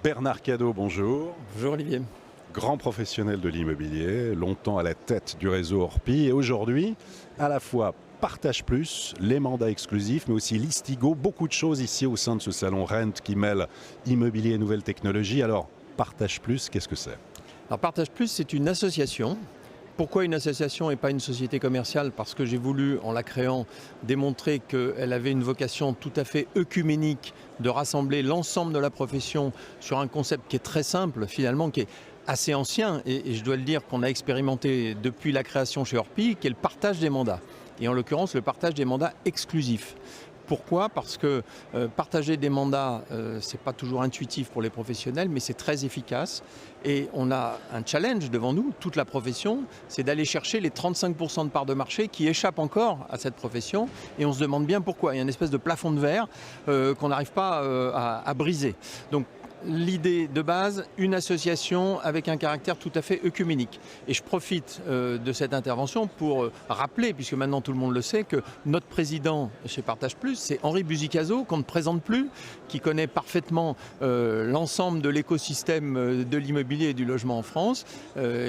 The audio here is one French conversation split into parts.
Bernard Cadot, bonjour. Bonjour Olivier. Grand professionnel de l'immobilier, longtemps à la tête du réseau Orpi et aujourd'hui, à la fois Partage Plus, les mandats exclusifs, mais aussi Listigo, beaucoup de choses ici au sein de ce salon Rent qui mêle immobilier et nouvelles technologies. Alors, Partage Plus, qu'est-ce que c'est? Alors Partage Plus, c'est une association. Pourquoi une association et pas une société commerciale? Parce que j'ai voulu, en la créant, démontrer qu'elle avait une vocation tout à fait œcuménique de rassembler l'ensemble de la profession sur un concept qui est très simple, finalement, qui est assez ancien, et je dois le dire qu'on a expérimenté depuis la création chez Orpi, qui est le partage des mandats. Et en l'occurrence, le partage des mandats exclusifs. Pourquoi? Parce que partager des mandats, ce n'est pas toujours intuitif pour les professionnels, mais c'est très efficace. Et on a un challenge devant nous, toute la profession, c'est d'aller chercher les 35% de parts de marché qui échappent encore à cette profession. Et on se demande bien pourquoi. Il y a une espèce de plafond de verre qu'on n'arrive pas à briser. Donc, l'idée de base, une association avec un caractère tout à fait œcuménique. Et je profite de cette intervention pour rappeler, puisque maintenant tout le monde le sait, que notre président chez Partage Plus, c'est Henri Buzicazo, qu'on ne présente plus, qui connaît parfaitement l'ensemble de l'écosystème de l'immobilier et du logement en France,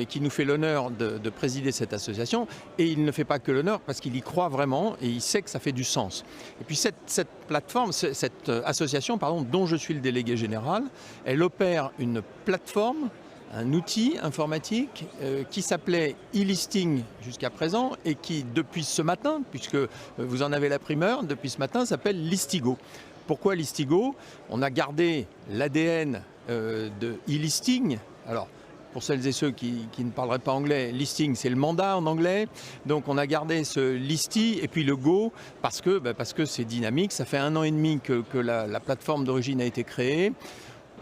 qui nous fait l'honneur de présider cette association. Et il ne fait pas que l'honneur parce qu'il y croit vraiment et il sait que ça fait du sens. Et puis cette plateforme, cette association, pardon, dont je suis le délégué général, elle opère une plateforme, un outil informatique qui s'appelait e-listing jusqu'à présent et qui, depuis ce matin, puisque vous en avez la primeur, depuis ce matin, s'appelle Listigo. Pourquoi Listigo? On a gardé l'ADN de e-listing. Alors, pour celles et ceux qui ne parleraient pas anglais, listing, c'est le mandat en anglais. Donc on a gardé ce listy et puis le go parce que c'est dynamique. Ça fait 1 an et demi que la plateforme d'origine a été créée.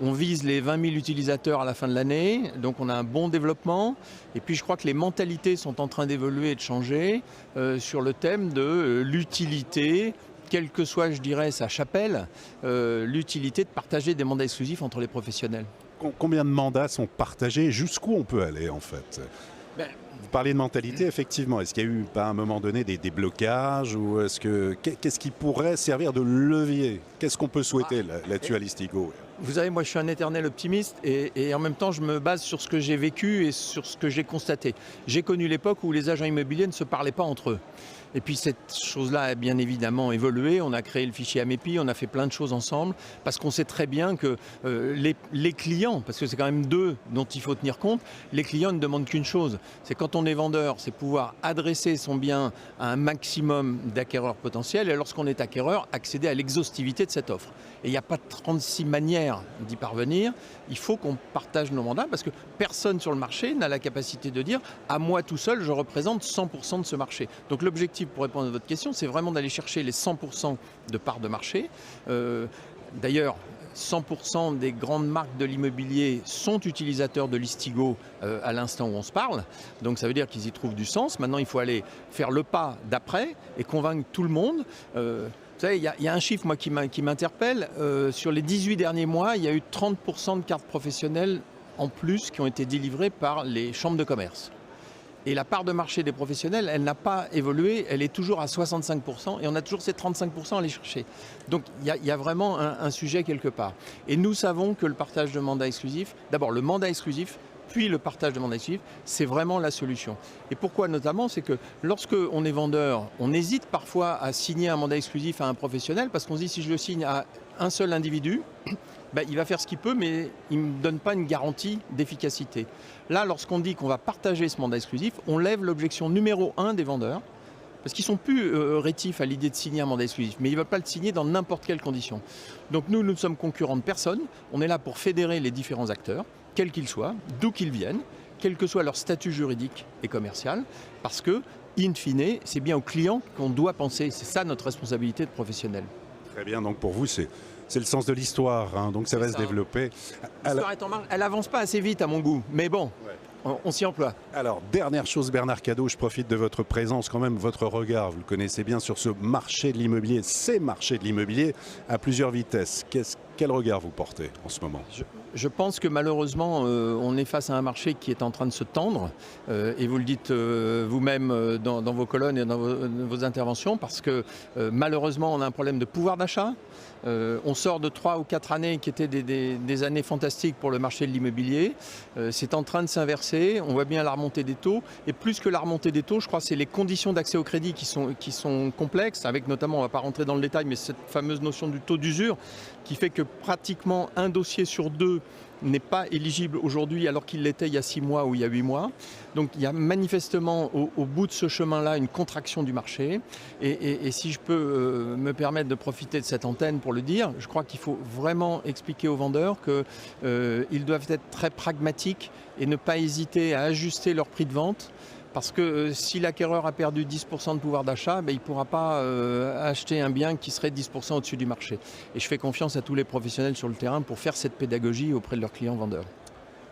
On vise les 20 000 utilisateurs à la fin de l'année, donc on a un bon développement. Et puis je crois que les mentalités sont en train d'évoluer et de changer sur le thème de l'utilité, quelle que soit, je dirais, sa chapelle, l'utilité de partager des mandats exclusifs entre les professionnels. Combien de mandats sont partagés? Jusqu'où on peut aller en fait? Vous parlez de mentalité, effectivement. Est-ce qu'il y a eu, à un moment donné, des blocages ou qu'est-ce qui pourrait servir de levier? Qu'est-ce qu'on peut souhaiter là-dessus à Listigo? Vous savez, moi je suis un éternel optimiste et en même temps je me base sur ce que j'ai vécu et sur ce que j'ai constaté. J'ai connu l'époque où les agents immobiliers ne se parlaient pas entre eux. Et puis cette chose-là a bien évidemment évolué, on a créé le fichier Amepi, on a fait plein de choses ensemble, parce qu'on sait très bien que les clients, parce que c'est quand même d'eux dont il faut tenir compte, les clients ne demandent qu'une chose, c'est quand on est vendeur, c'est pouvoir adresser son bien à un maximum d'acquéreurs potentiels, et lorsqu'on est acquéreur, accéder à l'exhaustivité de cette offre. Et il n'y a pas 36 manières d'y parvenir, il faut qu'on partage nos mandats, parce que personne sur le marché n'a la capacité de dire « à moi tout seul, je représente 100% de ce marché ». Donc l'objectif, pour répondre à votre question, c'est vraiment d'aller chercher les 100% de parts de marché. D'ailleurs, 100% des grandes marques de l'immobilier sont utilisateurs de Listigo à l'instant où on se parle. Donc ça veut dire qu'ils y trouvent du sens. Maintenant, il faut aller faire le pas d'après et convaincre tout le monde. Vous savez, il y a un chiffre moi, qui m'interpelle. Sur les 18 derniers mois, il y a eu 30% de cartes professionnelles en plus qui ont été délivrées par les chambres de commerce. Et la part de marché des professionnels, elle n'a pas évolué, elle est toujours à 65% et on a toujours ces 35% à aller chercher. Donc il y a vraiment un sujet quelque part. Et nous savons que le partage de mandats exclusifs, d'abord le mandat exclusif, puis le partage de mandats exclusifs, c'est vraiment la solution. Et pourquoi notamment? C'est que lorsque on est vendeur, on hésite parfois à signer un mandat exclusif à un professionnel parce qu'on se dit si je le signe à un seul individu, il va faire ce qu'il peut, mais il ne me donne pas une garantie d'efficacité. Là, lorsqu'on dit qu'on va partager ce mandat exclusif, on lève l'objection numéro 1 des vendeurs, parce qu'ils ne sont plus rétifs à l'idée de signer un mandat exclusif, mais ils ne veulent pas le signer dans n'importe quelle condition. Donc nous ne sommes concurrents de personne, on est là pour fédérer les différents acteurs, quels qu'ils soient, d'où qu'ils viennent, quel que soit leur statut juridique et commercial, parce que, in fine, c'est bien aux clients qu'on doit penser, c'est ça notre responsabilité de professionnel. Très bien, donc pour vous, c'est le sens de l'histoire, hein, donc ça va se développer. L'histoire est en marche, elle n'avance pas assez vite à mon goût, mais bon, on s'y emploie. Alors, dernière chose, Bernard Cadot, je profite de votre présence, quand même, votre regard, vous le connaissez bien, sur ce marché de l'immobilier, ces marchés de l'immobilier à plusieurs vitesses. Quel regard vous portez en ce moment? Je pense que malheureusement, on est face à un marché qui est en train de se tendre, et vous le dites vous-même dans vos colonnes et dans vos interventions, parce que malheureusement, on a un problème de pouvoir d'achat. On sort de 3 ou 4 années qui étaient des années fantastiques pour le marché de l'immobilier. C'est en train de s'inverser, on voit bien la remontée des taux, et plus que la remontée des taux, je crois que c'est les conditions d'accès au crédit qui sont complexes, avec notamment, on ne va pas rentrer dans le détail, mais cette fameuse notion du taux d'usure, qui fait que pratiquement un dossier sur 2 n'est pas éligible aujourd'hui alors qu'il l'était il y a 6 mois ou il y a 8 mois. Donc il y a manifestement au bout de ce chemin-là une contraction du marché. Et si je peux me permettre de profiter de cette antenne pour le dire, je crois qu'il faut vraiment expliquer aux vendeurs qu'ils doivent être très pragmatiques et ne pas hésiter à ajuster leur prix de vente. Parce que si l'acquéreur a perdu 10% de pouvoir d'achat, il ne pourra pas acheter un bien qui serait 10% au-dessus du marché. Et je fais confiance à tous les professionnels sur le terrain pour faire cette pédagogie auprès de leurs clients vendeurs.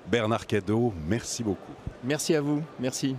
Bernard Cadot, merci beaucoup. Merci à vous, merci.